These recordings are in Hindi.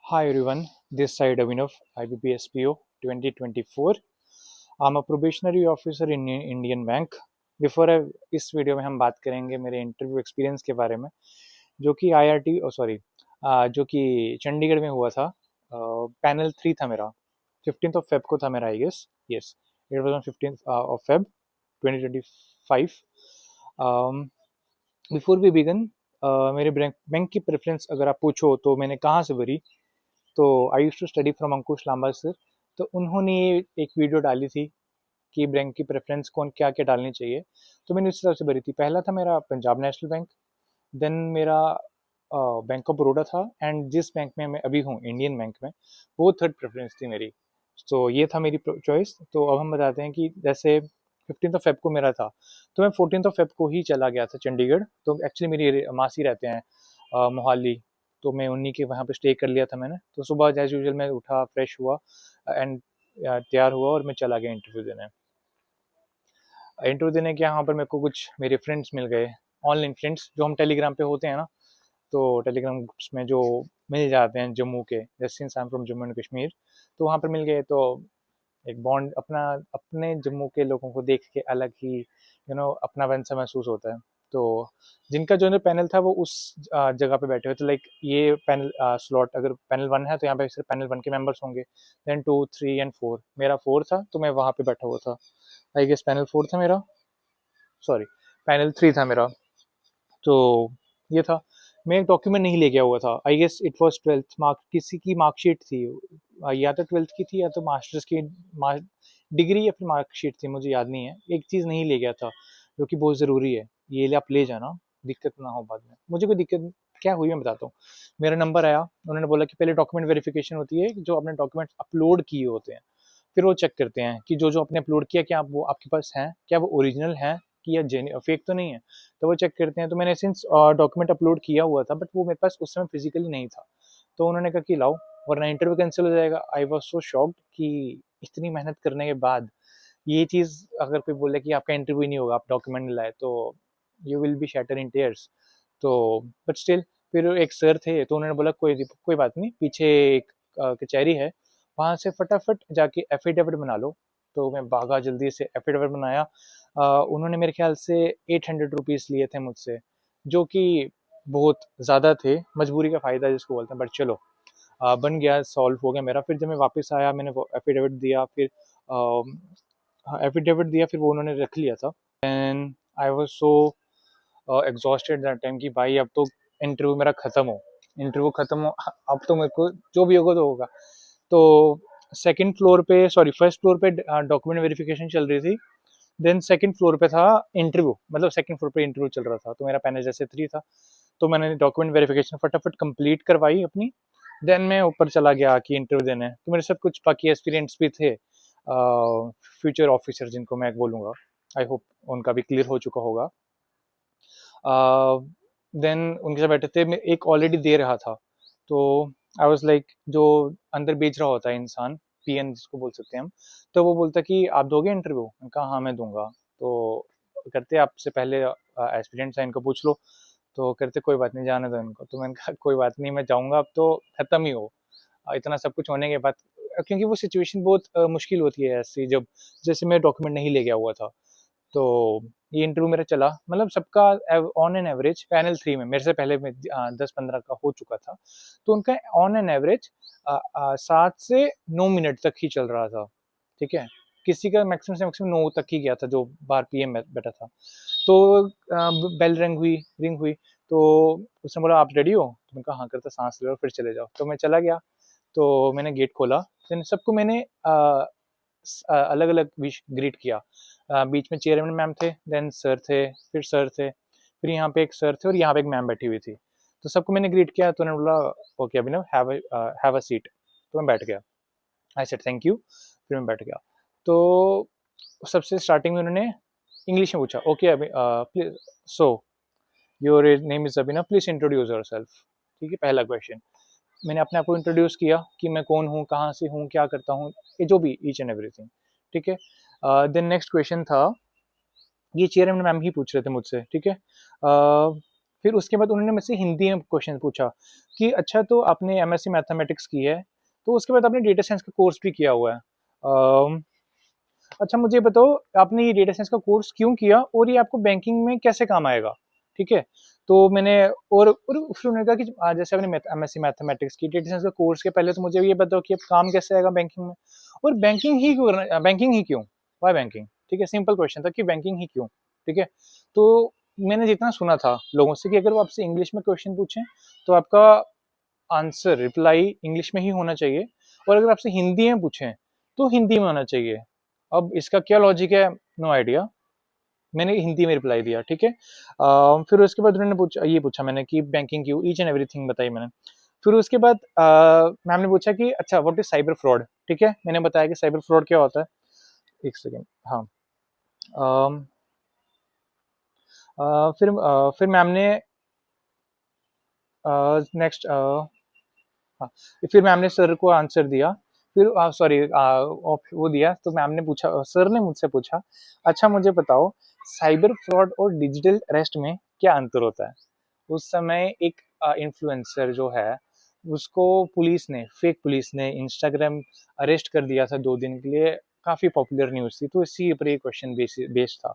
Hi everyone, this side Abhinav, IBPSPO 2024. I'm a probationary officer in Indian Bank. Before इस वीडियो में हम बात करेंगे मेरे इंटरव्यू एक्सपीरियंस के बारे में जो कि आईआईटी सॉरी जो कि चंडीगढ़ में हुआ था। पैनल 3 था मेरा, 15th ऑफ फेब को था मेरा, I guess. Yes, it was on 15th of Feb 2025। Before we begin, मेरे बैंक की प्रेफरेंस अगर आप पूछो तो मैंने कहाँ से भरी, तो I used to study from Ankush Lamba sir. तो उन्होंने एक वीडियो डाली थी कि बैंक की प्रेफरेंस कौन क्या क्या डालनी चाहिए, तो मैंने उस हिसाब से भरी थी। पहला था मेरा पंजाब नेशनल बैंक, देन मेरा बैंक ऑफ बड़ौदा था, एंड जिस बैंक में मैं अभी हूँ इंडियन बैंक में, वो थर्ड प्रेफरेंस थी मेरी। तो ये था मेरी चॉइस। तो अब हम बताते हैं कि जैसे 15th ऑफ फेब को मेरा था, तो मैं 14th ऑफ फेब को ही चला गया था चंडीगढ़। तो एक्चुअली मेरी मासी रहते हैं मोहाली, तो मैं उन्हीं के वहाँ पे स्टे कर लिया था मैंने। तो सुबह एज यूजल मैं उठा, फ्रेश हुआ एंड तैयार हुआ और मैं चला गया इंटरव्यू देने। के यहाँ पर मेरे को कुछ मेरे फ्रेंड्स मिल गए, ऑनलाइन फ्रेंड्स जो हम टेलीग्राम पे होते हैं ना। तो टेलीग्राम ग्रुप्स में जो मिल जाते हैं जम्मू के, जैसे since I am from Jammu and Kashmir, तो वहाँ पर मिल गए। तो एक बॉन्ड अपना, अपने जम्मू के लोगों को देख के अलग ही अपनापन सा महसूस होता है। तो जिनका जो है पैनल था वो उस जगह पे बैठे हुए थे। लाइक ये पैनल स्लॉट, अगर पैनल 1 है तो यहाँ पे सिर्फ पैनल 1 के मेंबर्स होंगे। देन 2, 3 एंड 4, मेरा 4 था, तो मैं वहाँ पे बैठा हुआ था। आई गेस पैनल 4 था मेरा, सॉरी पैनल 3 था मेरा। तो ये था। मैं एक डॉक्यूमेंट नहीं ले गया हुआ था। I guess it was 12th mark, किसी की मार्कशीट थी, या तो 12th की थी या तो मास्टर्स की डिग्री या फिर मार्कशीट थी, मुझे याद नहीं है। एक चीज़ नहीं ले गया था जो कि बहुत ज़रूरी है, ये आप ले जाना, दिक्कत ना हो बाद में। मुझे कोई दिक्कत क्या हुई मैं बताता हूँ। मेरा नंबर आया, उन्होंने बोला कि पहले डॉक्यूमेंट वेरिफिकेशन होती है, जो अपने डॉक्यूमेंट अपलोड किए होते हैं, फिर वो चेक करते हैं कि जो जो आपने अपलोड किया क्या वो आपके पास हैं, क्या वो ओरिजिनल है कि या फेक तो नहीं है। तो वो चेक करते हैं। तो मैंने सिंस डॉक्यूमेंट अपलोड किया हुआ था, बट वो मेरे पास उस समय फिजिकली नहीं था। तो उन्होंने कहा कि लाओ, वरना इंटरव्यू कैंसिल हो जाएगा। आई वॉज सो शॉक्ड कि इतनी मेहनत करने के बाद ये चीज़ अगर कोई बोले कि आपका इंटरव्यू नहीं होगा, आप डॉक्यूमेंट नहीं लाए, तो you will be shatter in tears. तो बट स्टिल, फिर एक सर थे तो उन्होंने बोला कोई कोई बात नहीं, पीछे एक कचहरी है, वहाँ से फटाफट जाके एफिडेविट बना लो। तो मैं भागा, जल्दी से एफिडेविट बनाया। उन्होंने मेरे ख्याल से 800 रुपीज़ लिए थे मुझसे, जो कि बहुत ज़्यादा थे। मजबूरी का फ़ायदा जिसको बोलते हैं, बट चलो बन गया, सॉल्व हो गया मेरा। फिर जब मैं वापस आया, मैंने वो एफिडेविट दिया, फिर हाँ एफिडेविट दिया, फिर वो उन्होंने रख लिया था। And I was so exhausted that time कि भाई अब तो इंटरव्यू मेरा ख़त्म हो, इंटरव्यू ख़त्म हो, अब तो मेरे को जो भी होगा तो होगा। तो सेकंड फ्लोर पे, सॉरी फर्स्ट फ्लोर पे डॉक्यूमेंट वेरिफिकेशन चल रही थी। देन सेकंड फ्लोर पे था इंटरव्यू, मतलब सेकंड फ्लोर पे इंटरव्यू चल रहा था। तो मेरा पैनल जैसे 3 था, तो मैंने डॉक्यूमेंट वेरिफिकेशन फटाफट कंप्लीट करवाई अपनी। देन मैं ऊपर चला गया कि इंटरव्यू देने। तो मेरे साथ कुछ बाकी एक्सपीरियंस भी थे, फ्यूचर ऑफिसर जिनको मैं बोलूँगा। आई होप उनका भी क्लियर हो चुका होगा। देन उनके साथ बैठे थे, मैं एक ऑलरेडी दे रहा था। तो आई वाज लाइक, जो अंदर बेच रहा होता है इंसान, पीएन जिसको बोल सकते हैं हम, तो वो बोलता कि आप दोगे इंटरव्यू? मैंने कहा हाँ मैं दूंगा। तो करते आपसे पहले एक्सपीरियंस है, इनको पूछ लो। तो करते कोई बात नहीं, जाने दो इनको। तो मैंने कहा कोई बात नहीं, मैं जाऊँगा, अब तो खत्म ही हो। इतना सब कुछ होने के बाद, क्योंकि वो सिचुएशन बहुत मुश्किल होती है ऐसी, जब जैसे मैं डॉक्यूमेंट नहीं ले गया हुआ था। तो ये इंटरव्यू मेरा चला, मतलब सबका ऑन एन एवरेज पैनल 3 में मेरे से पहले में 10-15 का हो चुका था। तो उनका ऑन एन एवरेज 7 से 9 मिनट तक ही चल रहा था, ठीक है। किसी का मैक्सिमम से मैक्सिमम 9 तक ही गया था, जो बाहर पीएम बैठा था। तो बेल रिंग हुई। तो उसने बोला आप रेडी हो? तो मैंने कहा हाँ, करता सांस ले लो फिर चले जाओ। तो मैं चला गया। तो मैंने गेट खोला, फिर सबको मैंने अलग अलग विश ग्रीट किया। बीच में चेयरमैन मैम थे, देन सर थे, फिर सर थे, फिर यहाँ पे एक सर थे और यहाँ पे एक मैम बैठी हुई थी। तो सबको मैंने ग्रीट किया। तो उन्होंने बोला okay Abhinav, have a seat. तो मैं बैठ गया। आई सेड थैंक यू, फिर मैं बैठ गया। तो सबसे स्टार्टिंग में उन्होंने इंग्लिश में पूछा, ओके अभी please, so your name is Abhinav, please introduce your self. ठीक है, पहला क्वेश्चन। मैंने अपने आप को इंट्रोड्यूस किया कि मैं कौन हूँ, कहाँ से हूँ, क्या करता हूँ, ये जो भी ईच एंड एवरीथिंग। ठीक है। देन नेक्स्ट क्वेश्चन था, ये चेयरमैन मैम ही पूछ रहे थे मुझसे, ठीक है। फिर उसके बाद उन्होंने मुझसे हिंदी में क्वेश्चन पूछा कि अच्छा तो आपने एमएससी मैथमेटिक्स की है, तो उसके बाद आपने डेटा साइंस का कोर्स भी किया हुआ है। अच्छा मुझे बताओ आपने ये डेटा साइंस का कोर्स क्यों किया और ये आपको बैंकिंग में कैसे काम आएगा? ठीक है? तो मैंने और फिर उन्होंने कहा कि जैसे आपने एमएससी मैथमेटिक्स की, डेटा साइंस का कोर्स किया, पहले तो मुझे ये बताओ कि अब काम कैसे आएगा बैंकिंग में? और बैंकिंग ही क्यों? Why banking? ठीक है, सिंपल क्वेश्चन था कि बैंकिंग ही क्यों? ठीक है? तो मैंने जितना सुना था लोगों से कि अगर वो आपसे इंग्लिश में क्वेश्चन पूछें, तो आपका आंसर, रिप्लाई इंग्लिश में ही होना चाहिए, और अगर आपसे हिंदी में पूछें, तो हिंदी में होना चाहिए। अब इसका क्या लॉजिक है, नो आइडिया। मैंने हिंदी में रिप्लाई दिया, ठीक है। फिर उसके बाद उन्होंने पूछा मैंने कि बैंकिंग की ईच एंड एवरीथिंग बताई मैंने। फिर उसके बाद मैम ने पूछा कि अच्छा व्हाट इज साइबर फ्रॉड, ठीक है। मैंने बताया कि साइबर फ्रॉड क्या होता है। एक सेकेंड, हाँ। अम, फिर मैम ने नेक्स्ट, हाँ, फिर मैम ने सर को आंसर दिया। फिर सॉरी वो दिया, तो मैम ने पूछा, सर ने मुझसे पूछा, अच्छा मुझे बताओ साइबर फ्रॉड और डिजिटल अरेस्ट में क्या अंतर होता है? उस समय एक इन्फ्लुएंसर जो है, उसको फेक पुलिस ने इंस्टाग्राम अरेस्ट कर दिया था 2 दिन के लिए। काफी पॉपुलर न्यूज थी, तो इसी पर ये क्वेश्चन बेस्ड था,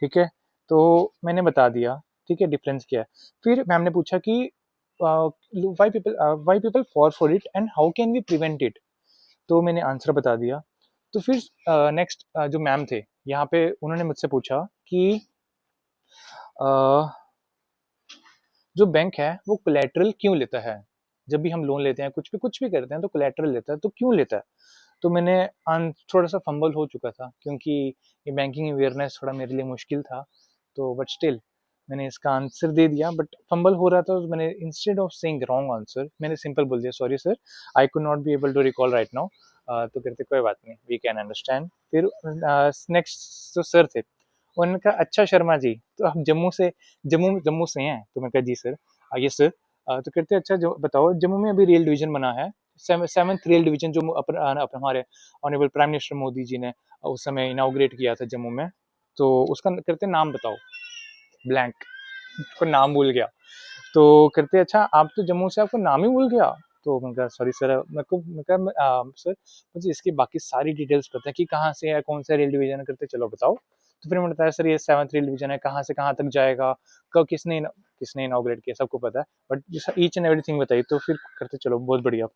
ठीक है। तो मैंने बता दिया, ठीक है, डिफरेंस क्या है। फिर मैम ने पूछा कि why people for it and how can we prevent it. तो मैंने आंसर बता दिया। तो फिर नेक्स्ट जो मैम थे यहाँ पे, उन्होंने मुझसे पूछा कि uh, जो बैंक है वो कोलेटरल क्यों लेता है? जब भी हम लोन लेते हैं, कुछ भी करते हैं, तो कोलेटरल लेता है, तो क्यों लेता है? तो मैंने थोड़ा सा फंबल हो चुका था, क्योंकि ये बैंकिंग अवेयरनेस थोड़ा मेरे लिए मुश्किल था। तो बट स्टिल मैंने इसका आंसर दे दिया, बट फंबल हो रहा था, तो मैंने instead of saying wrong answer, मैंने सिंपल बोल दिया, sorry sir, I could not be able to recall right now. तो कहते कोई बात नहीं, वी कैन अंडरस्टैंड। फिर नेक्स्ट जो सर थे, उन्होंने कहा अच्छा शर्मा जी, तो आप जम्मू जम्मू से हैं? तो मैं कहा जी सर, ये सर। तो कहते अच्छा जो बताओ, जम्मू में अभी रेल डिवीजन बना है, सेवंथ रेल डिवीजन, जो हमारे honourable prime minister Modi ji ने उस समय इनाग्रेट किया था जम्मू में। तो उसका करते नाम बताओ, ब्लैंक, को नाम भूल गया। तो करते अच्छा आप तो जम्मू से, आपको नाम ही भूल गया। तो मैं कहा सॉरी सर, मैं कहा सर मुझे इसकी बाकी सारी डिटेल्स पता है कि कहाँ से है, कौन सा रेल डिवीजन है। करते चलो बताओ। तो फिर मैंने बताया सर ये सेवंथ रेल डिवीजन है, कहाँ से कहाँ तक जाएगा, कब किसने इनॉग्रेट किया, सबको पता है, बट ईच एंड एवरीथिंग बताई। तो फिर करते चलो बहुत बढ़िया।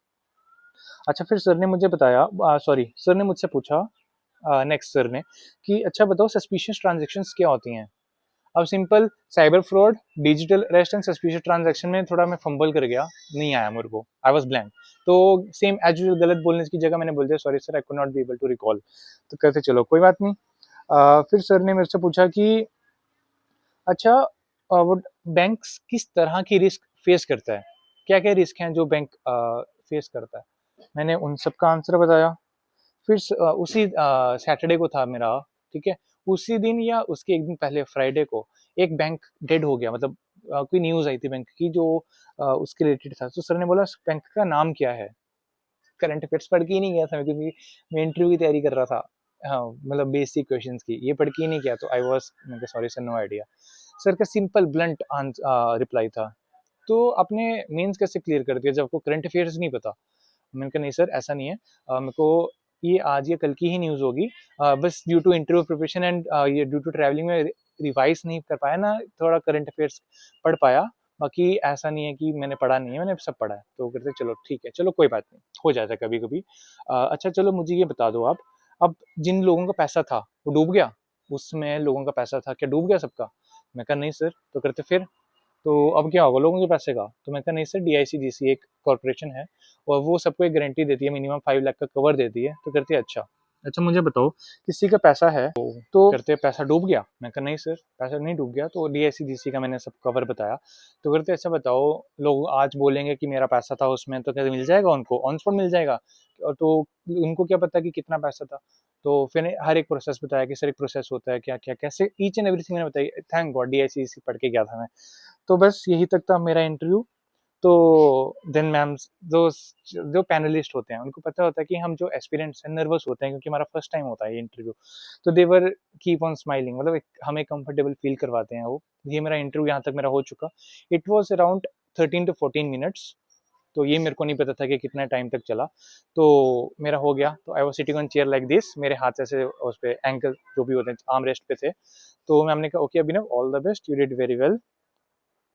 अच्छा फिर सर ने मुझे बताया, सॉरी सर ने मुझसे पूछा, नेक्स्ट सर ने, कि अच्छा बताओ सस्पिशियस ट्रांजेक्शन्स क्या होती हैं? अब simple cyber fraud, digital arrest and suspicious transaction में थोड़ा मैं फंबल कर गया, नहीं आया मेरे को, आई वाज ब्लैंक। तो सेम एज यूजुअल गलत बोलने की जगह मैंने बोल दिया sorry sir, I could not be able to recall. तो कहते चलो कोई बात नहीं। फिर सर ने मेरे से पूछा कि अच्छा वो बैंक किस तरह की रिस्क फेस करता है, क्या क्या रिस्क हैं जो बैंक फेस करता है। मैंने उन सब का आंसर बताया। फिर उसी सैटरडे को था मेरा, ठीक है, उसी दिन या उसके एक दिन पहले फ्राइडे को एक बैंक डेड हो गया, मतलब कोई न्यूज आई थी बैंक की जो उसके रिलेटेड था। तो सर ने बोला बैंक का नाम क्या है। करंट अफेयर्स पढ़ के ही नहीं गया था मैं, क्योंकि मैं इंटरव्यू की तैयारी कर रहा था। हाँ, मतलब बेसिक क्वेश्चंस की ये पढ़ के ही नहीं किया, तो आई वाज, मैं sorry sir, no idea. Sir का सिंपल ब्लंट रिप्लाई था, तो आपने मेंस कैसे क्लियर कर दिया जब आपको करंट अफेयर्स नहीं पता? मैंने कहा नहीं सर ऐसा नहीं है, मेरे को ये आज या कल की ही न्यूज़ होगी, बस due to interview preparation and ये ड्यू टू ट्रैवलिंग में रिवाइज नहीं कर पाया ना, थोड़ा करंट अफेयर्स पढ़ पाया। बाकी ऐसा नहीं है कि मैंने पढ़ा नहीं है, मैंने सब पढ़ा है। तो कहते चलो ठीक है, चलो कोई बात नहीं, हो जाता है कभी कभी। अच्छा चलो मुझे ये बता दो आप, अब जिन लोगों का पैसा था वो डूब गया, उसमें लोगों का पैसा था क्या डूब गया सबका? मैं कहा नहीं सर। तो करते फिर तो अब क्या होगा लोगों के पैसे का? तो मैं कहा नहीं सर, डीआईसीजीसी एक कॉर्पोरेशन है और वो सबको एक गारंटी देती है, मिनिमम 5 लाख का कवर देती है। तो करती है अच्छा, अच्छा मुझे बताओ किसी का पैसा है तो करते पैसा डूब गया? मैं कहा नहीं सर, पैसा नहीं डूब गया। तो डीआईसीजीसी का मैंने सब कवर बताया। तो करते अच्छा बताओ, लोग आज बोलेंगे कि मेरा पैसा था उसमें, तो कैसे मिल जाएगा उनको, ऑन स्पॉट मिल जाएगा? और तो उनको क्या पता कि कितना पैसा था? तो फिर हर एक प्रोसेस बताया कि सर एक प्रोसेस होता है, क्या क्या कैसे, ईच एंड एवरीथिंग मैंने बताई। थैंक गॉड डीआईसीजीसी पढ़ के गया था मैं। तो बस यही तक था मेरा इंटरव्यू। तो देन मैम जो पैनलिस्ट होते हैं उनको पता होता है कि हम जो एस्पिरेंट्स हैं नर्वस होते हैं क्योंकि हमारा फर्स्ट टाइम होता है ये इंटरव्यू, तो देवर कीप ऑन स्माइलिंग, मतलब हमें कंफर्टेबल फील करवाते हैं वो। ये मेरा इंटरव्यू यहाँ तक मेरा हो चुका। It was around 13 to 14 minutes, तो ये मेरे को नहीं पता था कि कितना टाइम तक चला। तो मेरा हो गया, तो I was sitting on chair like this, मेरे हाथ ऐसे उस पर एंकल जो भी होते हैं आर्म रेस्ट पे थे। तो मैम ने कहा okay Abhinav all the best, you did very well.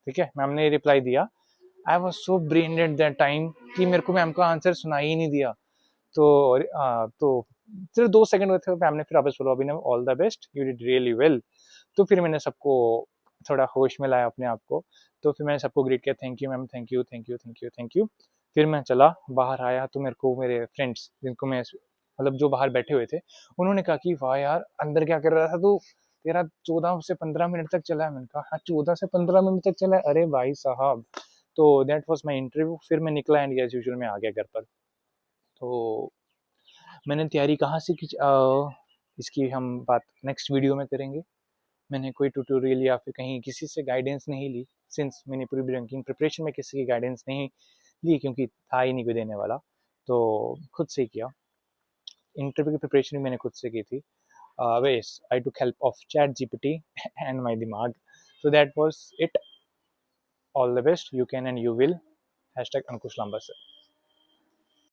ठीक है, मैम ने रिप्लाई दिया। I was so brain at that time कि मेरे को मैम का आंसर सुनाई ही नहीं दिया। तो सिर्फ 2 सेकंड हुए थे, मैम ने फिर वापस बोला Abhinav all the best, you did really well. तो फिर मैंने सबको थोड़ा होश में लाया अपने आप को। तो फिर मैंने सबको ग्रीट किया, thank you ma'am, thank you thank you thank you thank you. फिर मैं चला बाहर आया, तो मेरे को मेरे फ्रेंड्स जिनको मैं मतलब जो बाहर बैठे हुए थे उन्होंने कहा कि वाह यार अंदर क्या कर रहा था तू, तेरा 14 से 15 मिनट तक चला है। मैंने कहा हाँ 14 से 15 मिनट तक चला है, अरे भाई साहब। तो दैट वाज माय इंटरव्यू। फिर मैं निकला एंड एज यूजुअल मैं आ गया घर पर। तो मैंने तैयारी कहाँ से की, इसकी हम बात नेक्स्ट वीडियो में करेंगे। मैंने कोई ट्यूटोरियल या फिर कहीं किसी से गाइडेंस नहीं ली, सिंस मैंने पूरी बैंकिंग प्रिपरेशन में किसी की गाइडेंस नहीं ली क्योंकि था ही नहीं कोई देने वाला, तो खुद से ही किया। इंटरव्यू की प्रिपरेशन भी मैंने खुद से की थी। वेस I took help of ChatGPT and my दिमाग। So that was it. All the best. You can and you will. #Ankush Lambar sir.